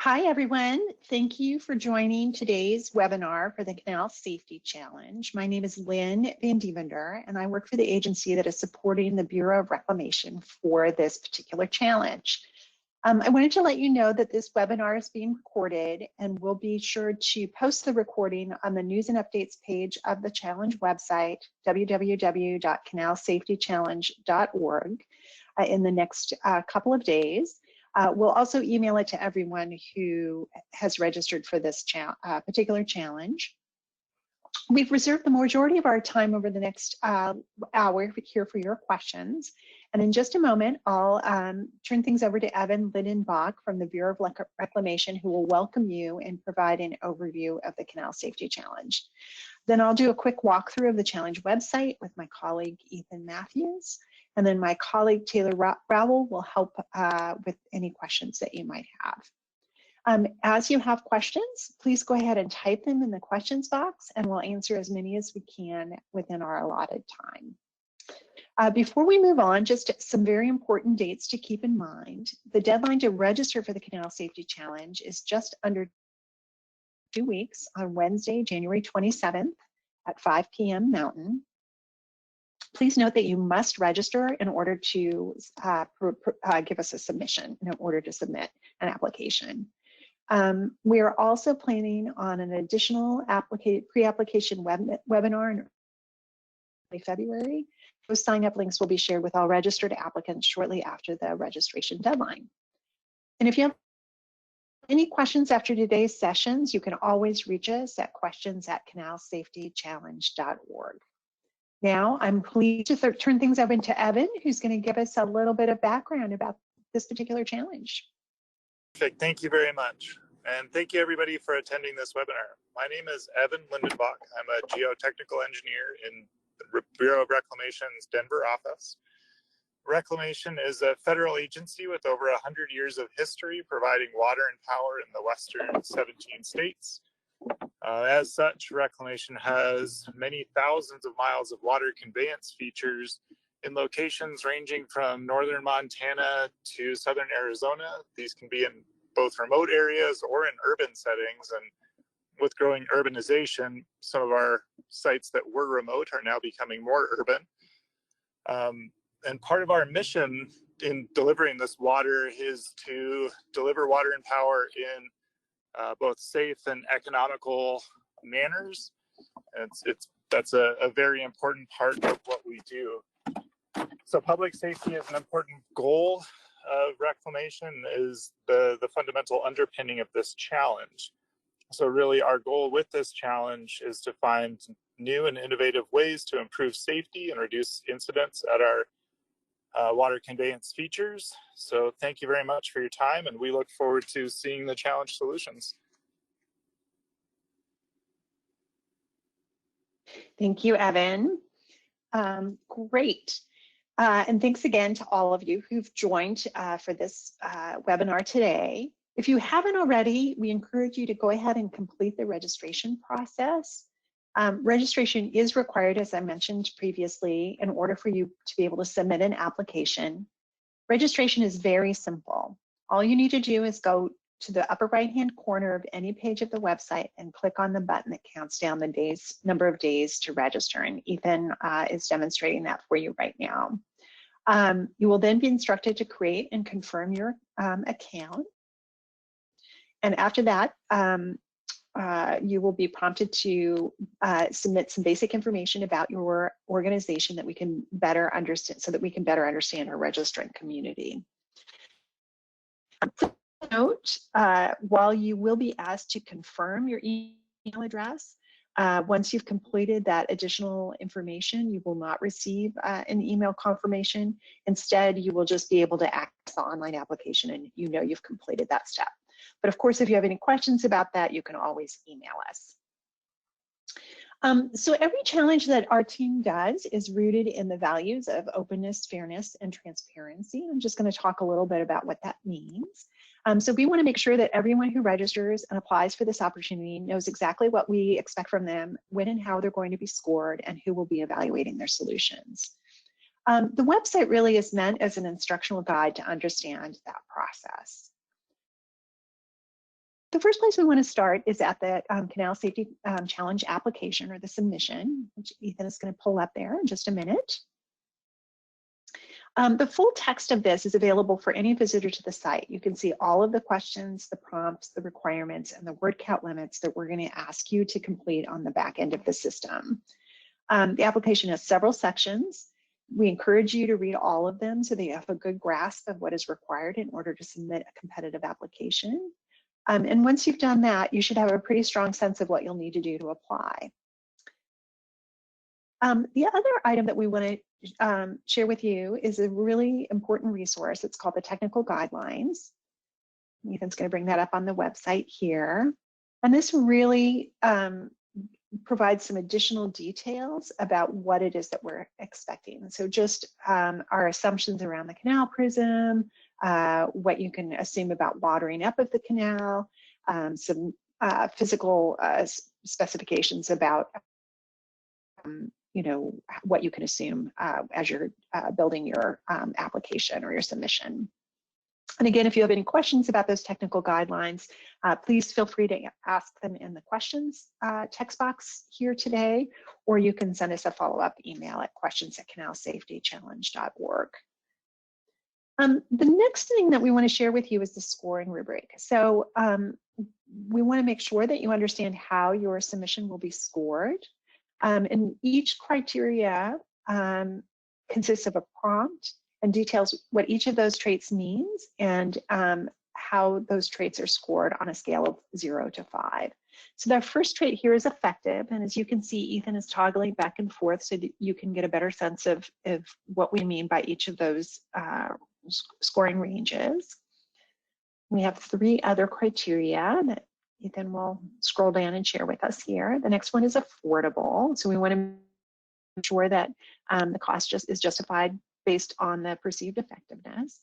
Hi, everyone. Thank you for joining today's webinar for the Canal Safety Challenge. My name is Lynn Van Dievender, and I work for the agency that is supporting the Bureau of Reclamation for this particular challenge. I wanted to let you know that this webinar is being recorded, and we'll be sure to post the recording on the news and updates page of the challenge website, www.canalsafetychallenge.org, in the next couple of days. We'll also email it to everyone who has registered for this particular challenge. We've reserved the majority of our time over the next hour here for your questions. And in just a moment, I'll turn things over to Evan Lindenbach from the Bureau of Reclamation, who will welcome you and provide an overview of the Canal Safety Challenge. Then I'll do a quick walkthrough of the challenge website with my colleague, Ethan Matthews. And then my colleague, Taylor Rowell, will help with any questions that you might have. As you have questions, please go ahead and type them in the questions box, and we'll answer as many as we can within our allotted time. Before we move on, just some very important dates to keep in mind. The deadline to register for the Canal Safety Challenge is just under 2 weeks on Wednesday, January 27th at 5 p.m. Mountain. Please note that you must register in order to give us a submission, in order to submit an application. We are also planning on an additional pre-application webinar in early February. Those sign-up links will be shared with all registered applicants shortly after the registration deadline. And if you have any questions after today's sessions, you can always reach us at questions@canalsafetychallenge.org. Now, I'm pleased to turn things over to Evan, who's going to give us a little bit of background about this particular challenge. Perfect. Thank you very much. And thank you, everybody, for attending this webinar. My name is Evan Lindenbach. I'm a geotechnical engineer in the Bureau of Reclamation's Denver office. Reclamation is a federal agency with over 100 years of history providing water and power in the western 17 states. As such, Reclamation has many thousands of miles of water conveyance features in locations ranging from northern Montana to southern Arizona. These can be in both remote areas or in urban settings. And with growing urbanization, some of our sites that were remote are now becoming more urban. And part of our mission in delivering this water is to deliver water and power in both safe and economical manners. And that's a very important part of what we do. So public safety is an important goal of Reclamation, is the fundamental underpinning of this challenge. So really our goal with this challenge is to find new and innovative ways to improve safety and reduce incidents at our water conveyance features. So thank you very much for your time, and we look forward to seeing the challenge solutions. Thank you, Evan. Great. And thanks again to all of you who've joined for this webinar today. If you haven't already, we encourage you to go ahead and complete the registration process. Registration is required, as I mentioned previously, in order for you to be able to submit an application. Registration is very simple. All you need to do is go to the upper right-hand corner of any page of the website and click on the button that counts down the number of days to register. And Ethan is demonstrating that for you right now. You will then be instructed to create and confirm your account. And after that, you will be prompted to submit some basic information about your organization that we can better understand, so that we can better understand our registrant community. Note, while you will be asked to confirm your email address, once you've completed that additional information, you will not receive an email confirmation. Instead, you will just be able to access the online application, and you know you've completed that step. But of course, if you have any questions about that, you can always email us. So every challenge that our team does is rooted in the values of openness, fairness, and transparency. I'm just going to talk a little bit about what that means. So we want to make sure that everyone who registers and applies for this opportunity knows exactly what we expect from them, when and how they're going to be scored, and who will be evaluating their solutions. The website really is meant as an instructional guide to understand that process. The first place we want to start is at the Canal Safety Challenge application, or the submission, which Ethan is going to pull up there in just a minute. The full text of this is available for any visitor to the site. You can see all of the questions, the prompts, the requirements, and the word count limits that we're going to ask you to complete on the back end of the system. The application has several sections. We encourage you to read all of them so that you have a good grasp of what is required in order to submit a competitive application. And once you've done that, you should have a pretty strong sense of what you'll need to do to apply. The other item that we want to share with you is a really important resource. It's called the Technical Guidelines. Ethan's going to bring that up on the website here. And this really provides some additional details about what it is that we're expecting. So just our assumptions around the canal prism, what you can assume about watering up of the canal, some physical specifications about you know, what you can assume as you're building your application or your submission. And again, if you have any questions about those technical guidelines, please feel free to ask them in the questions text box here today, or you can send us a follow-up email at questions@canalsafetychallenge.org. The next thing that we want to share with you is the scoring rubric. So we want to make sure that you understand how your submission will be scored. And each criteria consists of a prompt and details what each of those traits means and how those traits are scored on a scale of 0 to 5. So the first trait here is effective, and as you can see, Ethan is toggling back and forth so that you can get a better sense of what we mean by each of those scoring ranges. We have 3 other criteria that Ethan will scroll down and share with us here. The next one is affordable, so we want to make sure that the cost is justified based on the perceived effectiveness.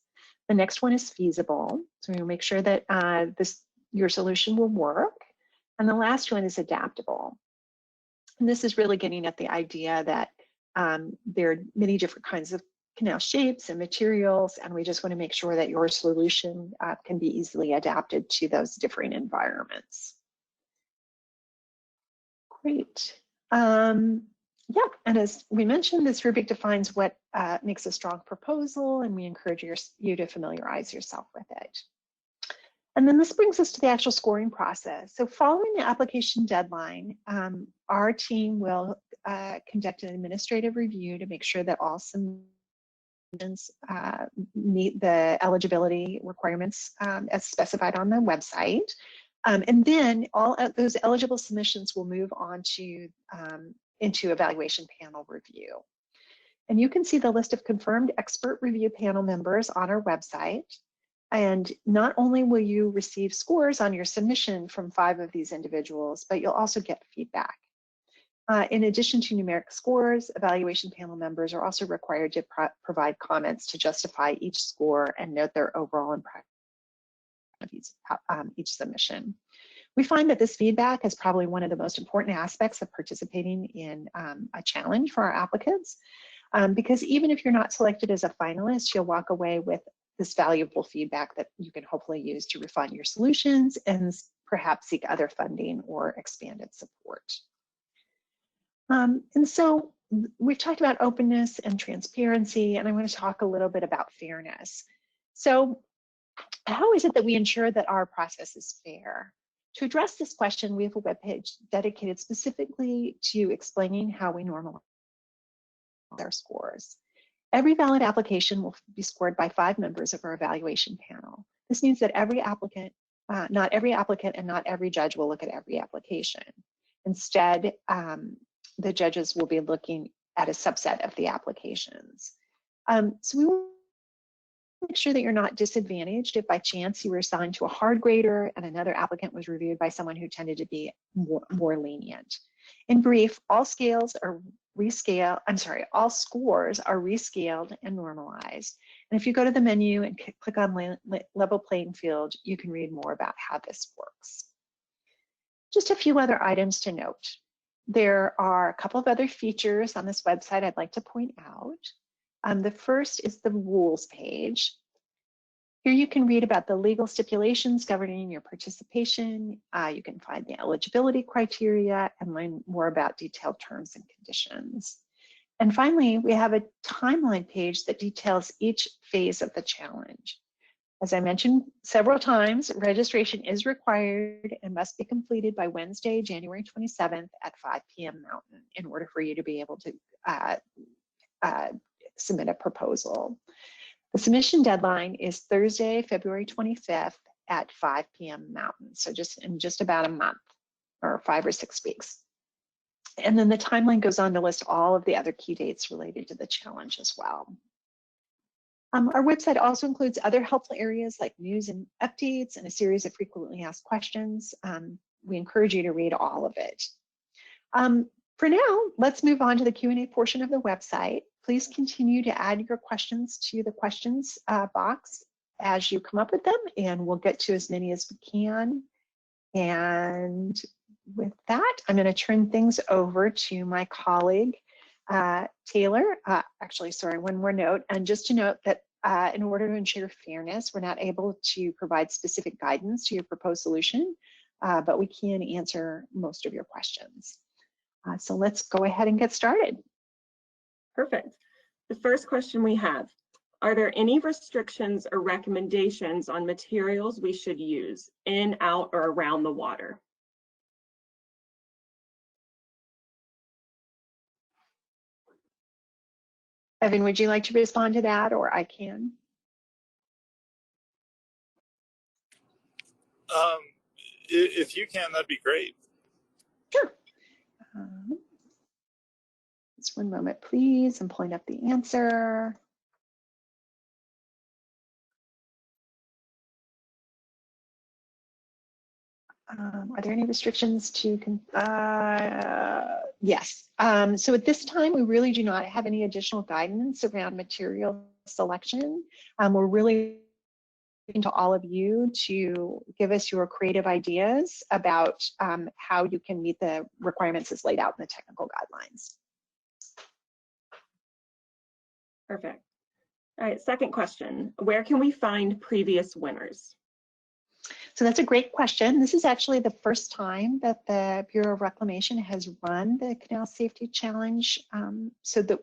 The next one is feasible, so we will make sure that your solution will work. And the last one is adaptable. And this is really getting at the idea that there are many different kinds of canal shapes and materials, and we just want to make sure that your solution can be easily adapted to those different environments. Great. Yeah, and as we mentioned, this rubric defines what makes a strong proposal, and we encourage you to familiarize yourself with it. And then this brings us to the actual scoring process. So following the application deadline, our team will conduct an administrative review to make sure that all submissions meet the eligibility requirements as specified on the website. And then all of those eligible submissions will move on to into evaluation panel review. And you can see the list of confirmed expert review panel members on our website. And not only will you receive scores on your submission from 5 of these individuals, but you'll also get feedback. In addition to numeric scores, evaluation panel members are also required to provide comments to justify each score and note their overall impression of each submission. We find that this feedback is probably one of the most important aspects of participating in a challenge for our applicants, because even if you're not selected as a finalist, you'll walk away with this valuable feedback that you can hopefully use to refine your solutions and perhaps seek other funding or expanded support. And so we've talked about openness and transparency, and I want to talk a little bit about fairness. So how is it that we ensure that our process is fair? To address this question, we have a webpage dedicated specifically to explaining how we normalize our scores. Every valid application will be scored by 5 members of our evaluation panel. This means that every applicant, not every applicant and not every judge will look at every application. Instead, the judges will be looking at a subset of the applications. So we will make sure that you're not disadvantaged if by chance you were assigned to a hard grader and another applicant was reviewed by someone who tended to be more lenient. In brief, all scores are rescaled and normalized. And if you go to the menu and click on level playing field, you can read more about how this works. Just a few other items to note. There are a couple of other features on this website I'd like to point out. The first is the rules page. Here you can read about the legal stipulations governing your participation. You can find the eligibility criteria and learn more about detailed terms and conditions. And finally, we have a timeline page that details each phase of the challenge. As I mentioned several times, registration is required and must be completed by Wednesday, January 27th at 5 p.m. Mountain in order for you to be able to submit a proposal. The submission deadline is Thursday, February 25th at 5 p.m. Mountain, so in just about a month or 5 or 6 weeks. And then the timeline goes on to list all of the other key dates related to the challenge as well. Our website also includes other helpful areas like news and updates and a series of frequently asked questions. We encourage you to read all of it. For now, let's move on to the Q&A portion of the website. Please continue to add your questions to the questions box as you come up with them, and we'll get to as many as we can. And with that, I'm going to turn things over to my colleague, Taylor. Actually, sorry, one more note. And just to note that in order to ensure fairness, we're not able to provide specific guidance to your proposed solution, but we can answer most of your questions. So let's go ahead and get started. Perfect. The first question we have, are there any restrictions or recommendations on materials we should use in, out, or around the water? Evan, would you like to respond to that, or I can? If you can, that'd be great. Sure. Just one moment, please. I'm pulling up the answer. Are there any restrictions to, yes. So at this time, we really do not have any additional guidance around material selection. We're really looking to all of you to give us your creative ideas about how you can meet the requirements as laid out in the technical guidelines. Perfect. All right, second question. Where can we find previous winners? So that's a great question. This is actually the first time that the Bureau of Reclamation has run the Canal Safety Challenge. So that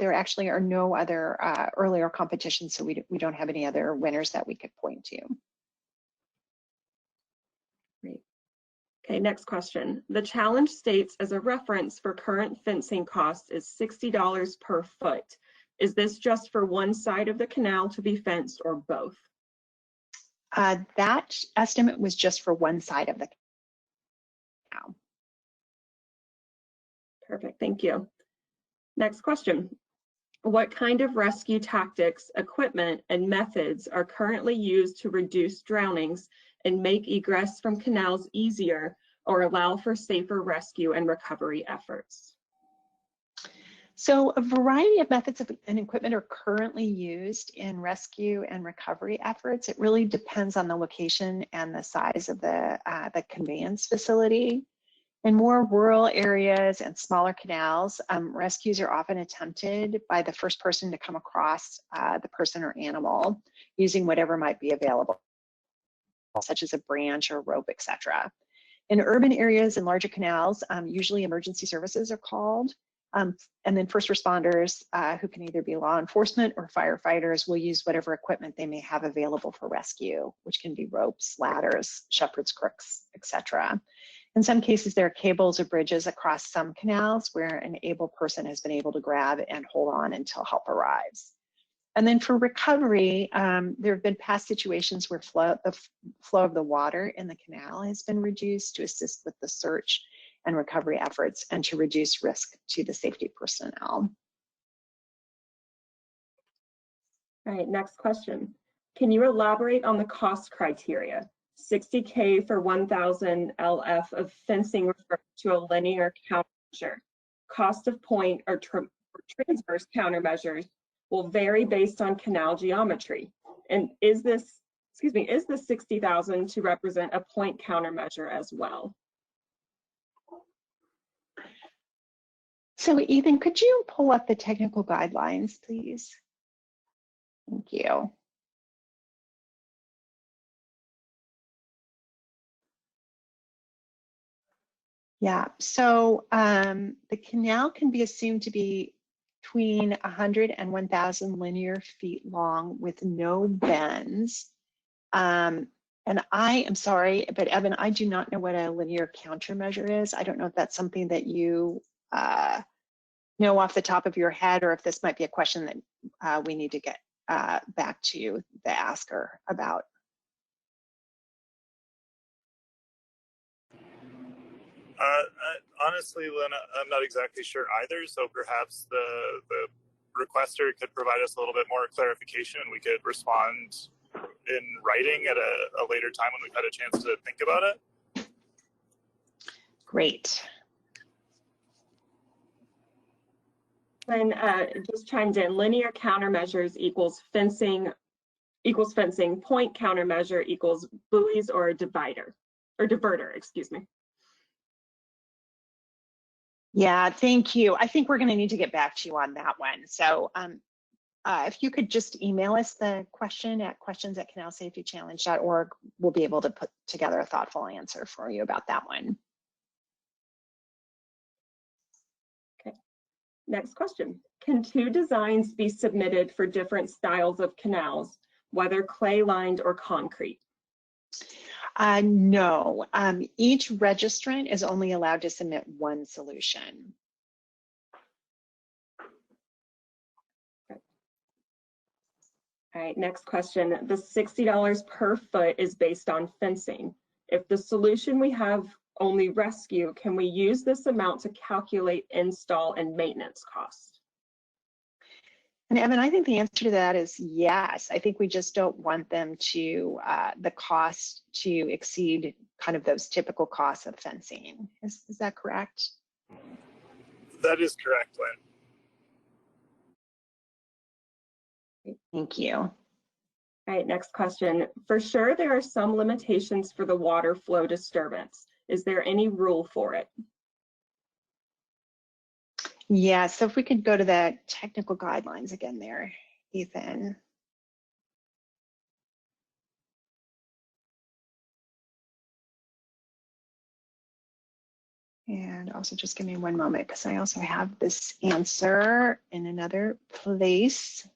there actually are no other earlier competitions, so we don't have any other winners that we could point to. Great. Okay, next question. The challenge states as a reference for current fencing costs is $60 per foot. Is this just for one side of the canal to be fenced or both? That estimate was just for one side of the canal. Perfect, thank you. Next question. What kind of rescue tactics, equipment, and methods are currently used to reduce drownings and make egress from canals easier or allow for safer rescue and recovery efforts? So a variety of methods and equipment are currently used in rescue and recovery efforts. It really depends on the location and the size of the conveyance facility. In more rural areas and smaller canals, rescues are often attempted by the first person to come across the person or animal using whatever might be available, such as a branch or rope, etc. In urban areas and larger canals, usually emergency services are called. And then first responders, who can either be law enforcement or firefighters, will use whatever equipment they may have available for rescue, which can be ropes, ladders, shepherd's crooks, etc. In some cases, there are cables or bridges across some canals where an able person has been able to grab and hold on until help arrives. And then for recovery, there have been past situations where the flow of the water in the canal has been reduced to assist with the search and recovery efforts and to reduce risk to the safety personnel. All right, next question. Can you elaborate on the cost criteria? $60K for 1,000 LF of fencing refers to a linear countermeasure. Cost of point or transverse countermeasures will vary based on canal geometry. And is this 60,000 to represent a point countermeasure as well? So Ethan, could you pull up the technical guidelines, please? Thank you. Yeah, so the canal can be assumed to be between 100 and 1,000 linear feet long with no bends. And I am sorry, but Evan, I do not know what a linear countermeasure is. I don't know if that's something that you know off the top of your head, or if this might be a question that we need to get back to the asker about. Honestly, Lynn, I'm not exactly sure either. So perhaps the requester could provide us a little bit more clarification, and we could respond in writing at a later time when we've had a chance to think about it. Great. Then just chimed in, linear countermeasures equals fencing, point countermeasure equals buoys or a divider, or diverter, excuse me. Yeah, thank you. I think we're going to need to get back to you on that one. So if you could just email us the question at questions@canalsafetychallenge.org, we'll be able to put together a thoughtful answer for you about that one. Okay, next question. Can two designs be submitted for different styles of canals, whether clay lined or concrete? No, each registrant is only allowed to submit one solution. All right, next question. The $60 per foot is based on fencing. If the solution we have only rescue, can we use this amount to calculate install and maintenance costs? And Evan, I think the answer to that is yes. I think we just don't want them to, the cost to exceed kind of those typical costs of fencing. Is that correct? That is correct, Lynn. Thank you. All right, next question. For sure, there are some limitations for the water flow disturbance. Is there any rule for it? Yeah, so if we could go to the technical guidelines again there, Ethan. And also just give me one moment because I also have this answer in another place.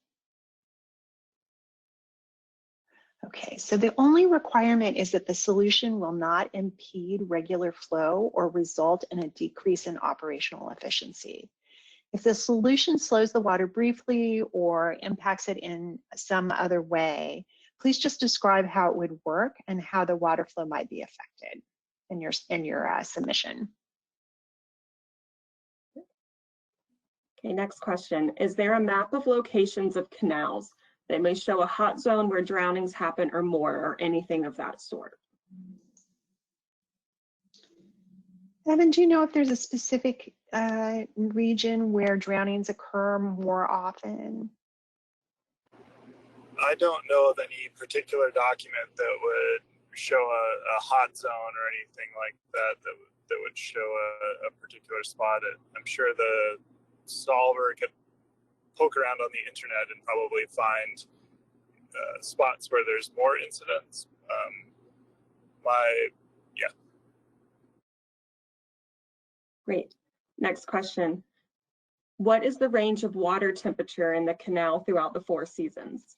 Okay, so the only requirement is that the solution will not impede regular flow or result in a decrease in operational efficiency. If the solution slows the water briefly or impacts it in some other way, please just describe how it would work and how the water flow might be affected in your submission. Okay, next question. Is there a map of locations of canals that may show a hot zone where drownings happen or more, or anything of that sort? Evan, do you know if there's a specific region where drownings occur more often? I don't know of any particular document that would show a hot zone or anything like that that would show a particular spot. I'm sure the solver could poke around on the internet and probably find spots where there's more incidents. Yeah. Great. Next question. What is the range of water temperature in the canal throughout the 4 seasons?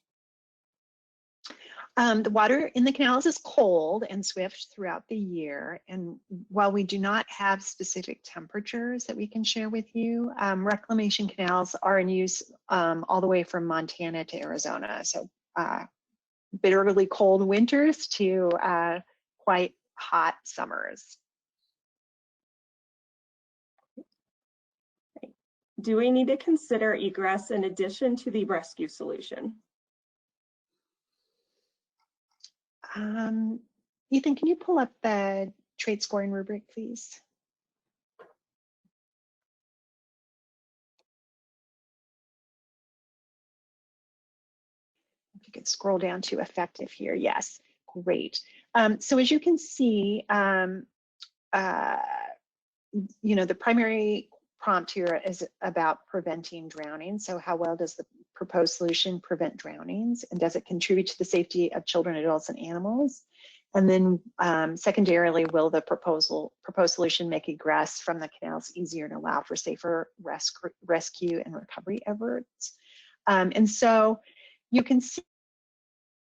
The water in the canals is cold and swift throughout the year. And while we do not have specific temperatures that we can share with you, reclamation canals are in use all the way from Montana to Arizona. So bitterly cold winters to quite hot summers. Do we need to consider egress in addition to the rescue solution? Ethan, can you pull up the trade scoring rubric, please? If you could scroll down to effective here. Yes, great. So as you can see, you know, the primary prompt here is about preventing drowning. So how well does the proposed solution prevent drownings, and does it contribute to the safety of children, adults, and animals? And then secondarily, will the proposed solution make egress from the canals easier and allow for safer rescue and recovery efforts? And so you can see,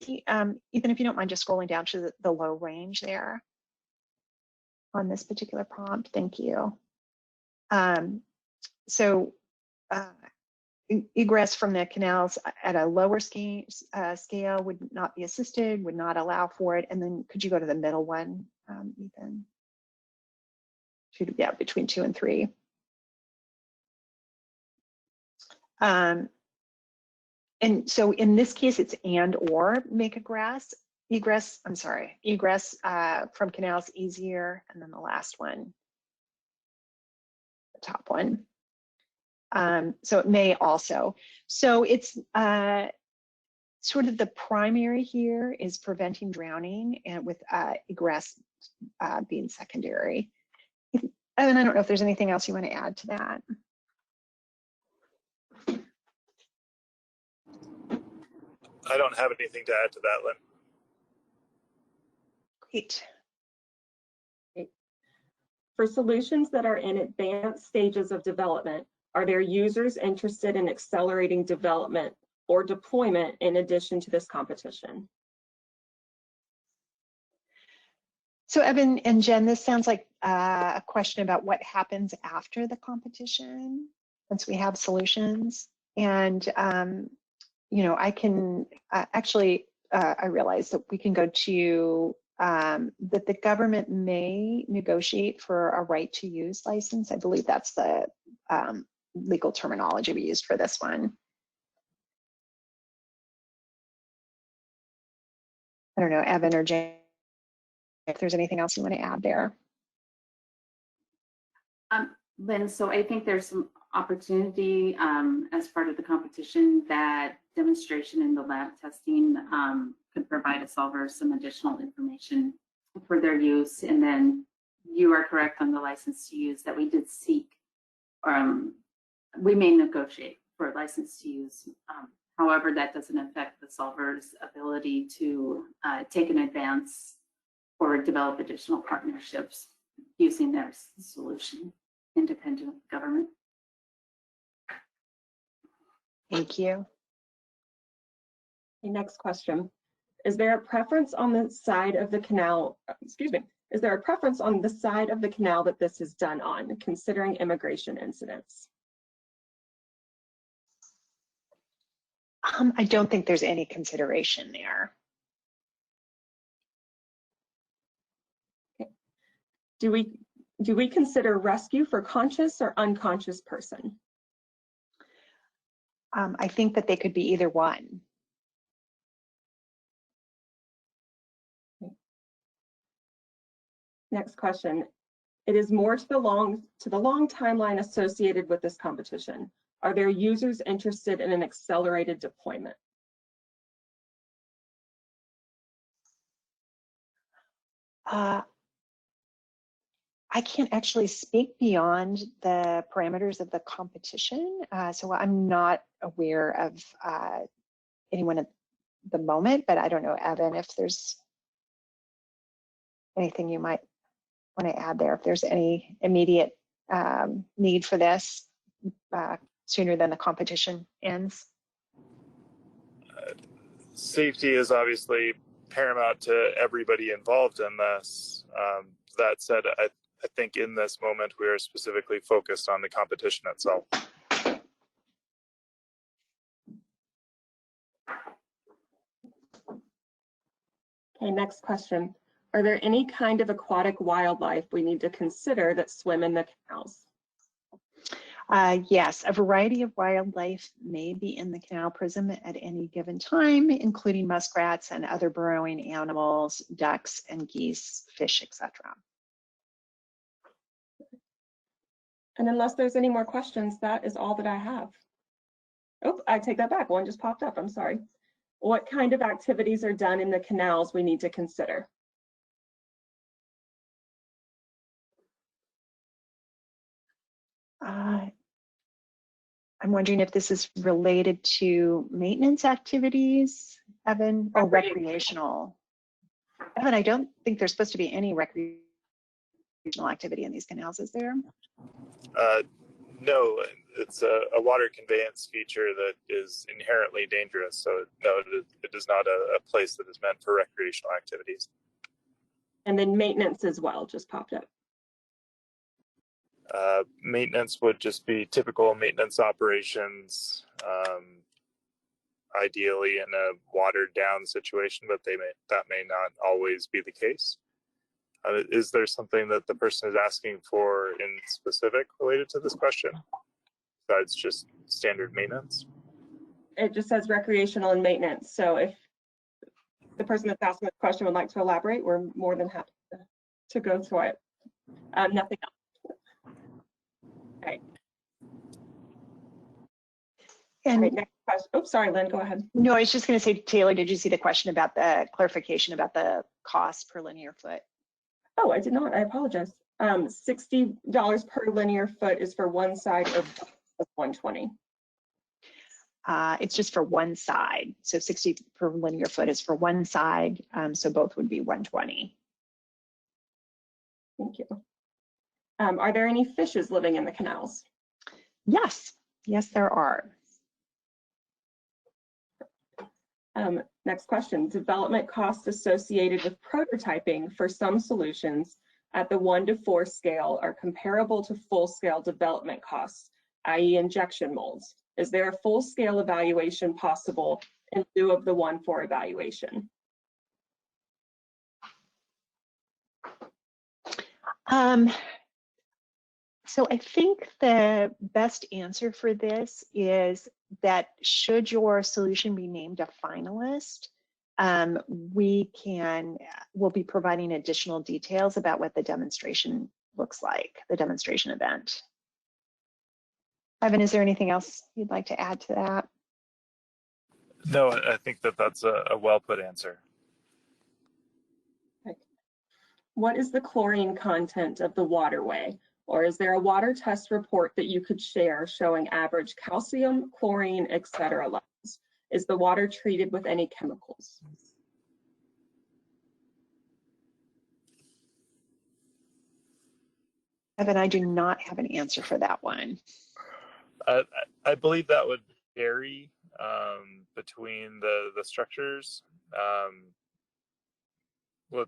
Ethan, if you don't mind just scrolling down to the low range there on this particular prompt, thank you. So egress from the canals at a lower scale would not be assisted, would not allow for it. And then could you go to the middle one, Ethan? Yeah, between 2 and 3. And so in this case, it's and or make egress from canals easier. And then the last one, the top one. So it may also. So it's sort of the primary here is preventing drowning, and with egress being secondary. And I don't know if there's anything else you want to add to that. I don't have anything to add to that, Lynn. Great. For solutions that are in advanced stages of development, are there users interested in accelerating development or deployment in addition to this competition? So Evan and Jen, this sounds like a question about what happens after the competition once we have solutions. And you know, I can actually, I realize that we can go to that the government may negotiate for a right to use license. I believe that's the legal terminology we used for this one. I don't know, Evan or Jane, if there's anything else you want to add there. Lynn, so I think there's some opportunity as part of the competition that demonstration in the lab testing could provide a solver some additional information for their use. And then you are correct on the license to use that we did seek. We may negotiate for a license to use. However, that doesn't affect the solver's ability to take an advance or develop additional partnerships using their solution independent of government. Thank you. Okay, next question. Is there a preference on the side of the canal, excuse me, is there a preference on the side of the canal that this is done on, considering immigration incidents? I don't think there's any consideration there. Okay. Do we consider rescue for conscious or unconscious person? I think that they could be either one. Okay. Next question. It is more to the long timeline associated with this competition. Are there users interested in an accelerated deployment? I can't actually speak beyond the parameters of the competition, so I'm not aware of anyone at the moment, but I don't know, Evan, if there's anything you might want to add there, if there's any immediate need for this sooner than the competition ends. Safety is obviously paramount to everybody involved in this. That said, I think in this moment we are specifically focused on the competition itself. Okay, next question. Are there any kind of aquatic wildlife we need to consider that swim in the canals? Yes, a variety of wildlife may be in the canal prism at any given time, including muskrats and other burrowing animals, ducks and geese, fish, etc. And unless there's any more questions, that is all that I have. Oh, I take that back. One just popped up. I'm sorry. What kind of activities are done in the canals we need to consider? I'm wondering if this is related to maintenance activities, Evan, or recreational? Evan, I don't think there's supposed to be any recreational activity in these canals, is there? No, it's a water conveyance feature that is inherently dangerous. So no, it is not a place that is meant for recreational activities. And then maintenance as well just popped up. Maintenance would just be typical maintenance operations, ideally in a watered down situation, but that may not always be the case. Is there something that the person is asking for in specific related to this question, besides just standard maintenance? It just says recreational and maintenance. So if the person that's asking the question would like to elaborate, we're more than happy to go through it. Nothing else. Okay. And All right, next question. Oh, sorry, Lynn, go ahead. no, I was just going to say, Taylor, did you see the question about the clarification about the cost per linear foot? Oh, I did not. I apologize. $60 per linear foot is for one side of 120. It's just for one side. So 60 per linear foot is for one side. So both would be 120. Thank you. Are there any fishes living in the canals? Yes, yes, there are. Next question, development costs associated with prototyping for some solutions at the 1 to 4 scale are comparable to full-scale development costs, i.e. injection molds. Is there a full-scale evaluation possible in lieu of the 1-4 evaluation? So I think the best answer for this is that should your solution be named a finalist, we'll be providing additional details about what the demonstration looks like, the demonstration event. Evan, is there anything else you'd like to add to that? No, I think that's a well put answer. Okay. What is the chlorine content of the waterway? Or is there a water test report that you could share showing average calcium, chlorine, etc. levels? Is the water treated with any chemicals? Evan, I do not have an answer for that one. I believe that would vary between the structures. Well,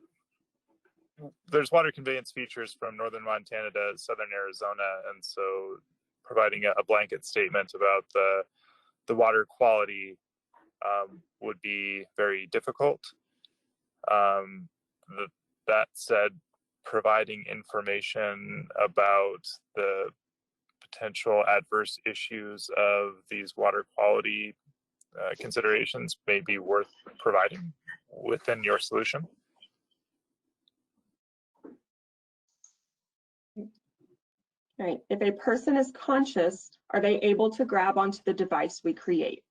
there's water conveyance features from northern Montana to southern Arizona, and so providing a blanket statement about the water quality would be very difficult. That said, providing information about the potential adverse issues of these water quality considerations may be worth providing within your solution. Right. If a person is conscious, are they able to grab onto the device we create?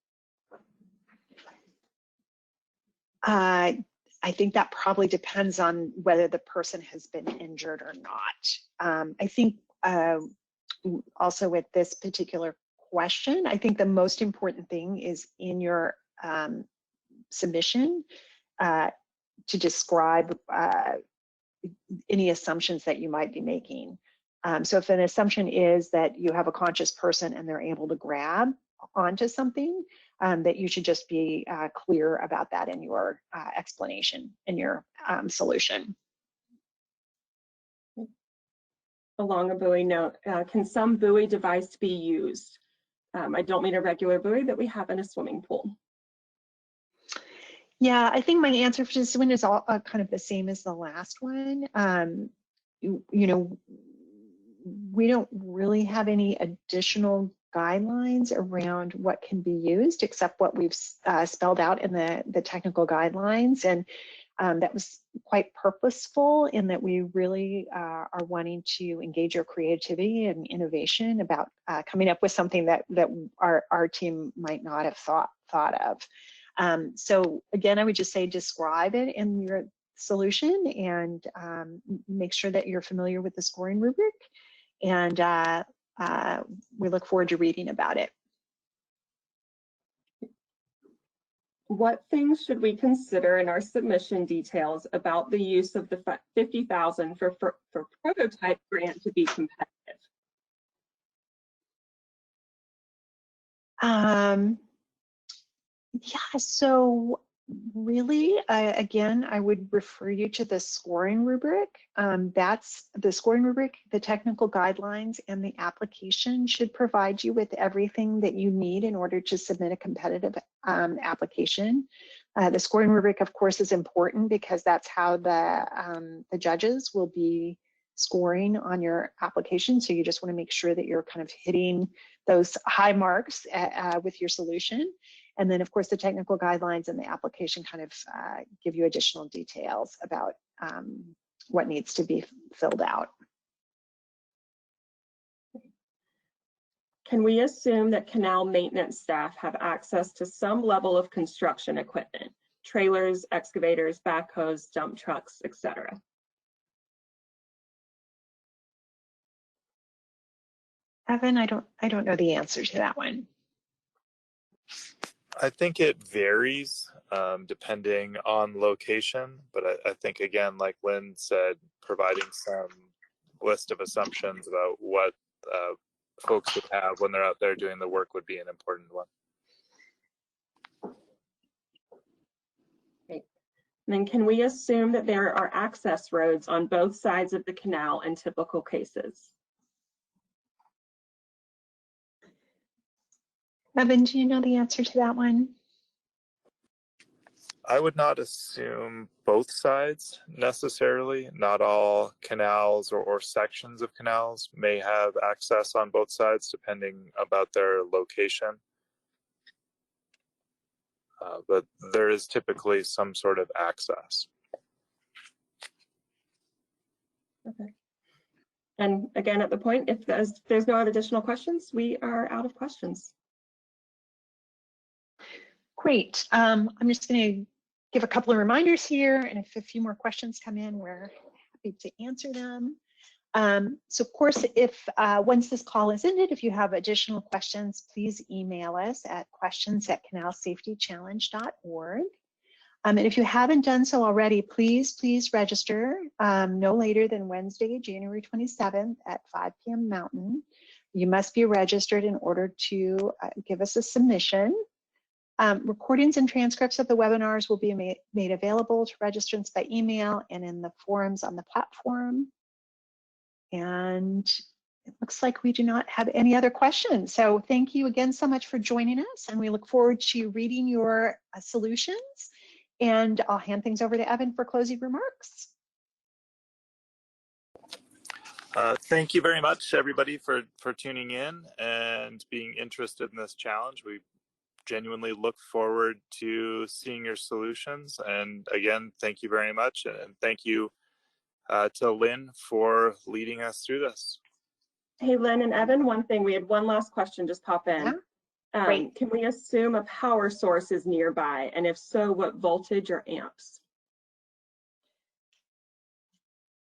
I think that probably depends on whether the person has been injured or not. I think also with this particular question, I think the most important thing is in your submission to describe any assumptions that you might be making. So if an assumption is that you have a conscious person and they're able to grab onto something, that you should just be clear about that in your explanation, in your solution. Along a buoy note, can some buoy device be used? I don't mean a regular buoy that we have in a swimming pool. Yeah, I think my answer for this one is all kind of the same as the last one. You know, we don't really have any additional guidelines around what can be used except what we've spelled out in the technical guidelines, and that was quite purposeful in that we really are wanting to engage your creativity and innovation about coming up with something that our team might not have thought of. So again, I would just say describe it in your solution and make sure that you're familiar with the scoring rubric, and we look forward to reading about it. What things should we consider in our submission details about the use of the $50,000 for prototype grant to be competitive? Yeah, so really, again, I would refer you to the scoring rubric. That's the scoring rubric, the technical guidelines, and the application should provide you with everything that you need in order to submit a competitive application. The scoring rubric, of course, is important because that's how the judges will be scoring on your application. So you just want to make sure that you're kind of hitting those high marks with your solution. And then, of course, the technical guidelines and the application kind of give you additional details about what needs to be filled out. Can we assume that Canal maintenance staff have access to some level of construction equipment, trailers, excavators, backhoes, dump trucks, etc.? Evan, I don't know the answer to that one. I think it varies depending on location, but I think, again, like Lynn said, providing some list of assumptions about what folks would have when they're out there doing the work would be an important one. Great. And then can we assume that there are access roads on both sides of the canal in typical cases? Evan, do you know the answer to that one? I would not assume both sides necessarily. Not all canals or sections of canals may have access on both sides depending about their location. But there is typically some sort of access. Okay. And again, at the point, if there's no additional questions, we are out of questions. Great. I'm just going to give a couple of reminders here, and if a few more questions come in, we're happy to answer them. So of course, if once this call is ended, if you have additional questions, please email us at questions@canalsafetychallenge.org. And if you haven't done so already, please register no later than Wednesday, January 27th at 5 p.m. Mountain. You must be registered in order to give us a submission. Recordings and transcripts of the webinars will be made available to registrants by email and in the forums on the platform. And it looks like we do not have any other questions. So thank you again so much for joining us, and we look forward to reading your solutions. And I'll hand things over to Evan for closing remarks. Thank you very much, everybody, for tuning in and being interested in this challenge. We genuinely look forward to seeing your solutions. And again, thank you very much. And thank you to Lynn for leading us through this. Hey, Lynn and Evan, one thing, we had one last question just pop in. Yeah. Great. Can we assume a power source is nearby? And if so, what voltage or amps?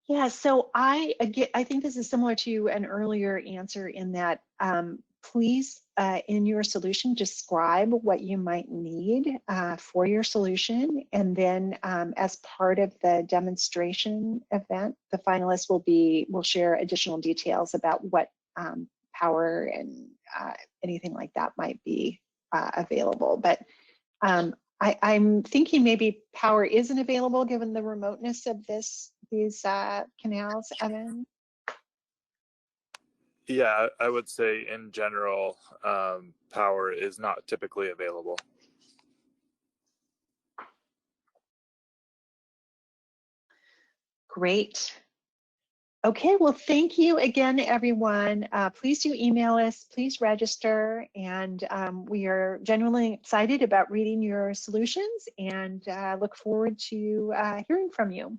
Yeah, so I think this is similar to an earlier answer in that please, in your solution, describe what you might need for your solution. And then as part of the demonstration event, the finalists will share additional details about what power and anything like that might be available. But I'm thinking maybe power isn't available given the remoteness of these canals, Evan. Yeah, I would say in general, power is not typically available. Great. Okay, well, thank you again, everyone. Please do email us, please register, and we are genuinely excited about reading your solutions and look forward to hearing from you.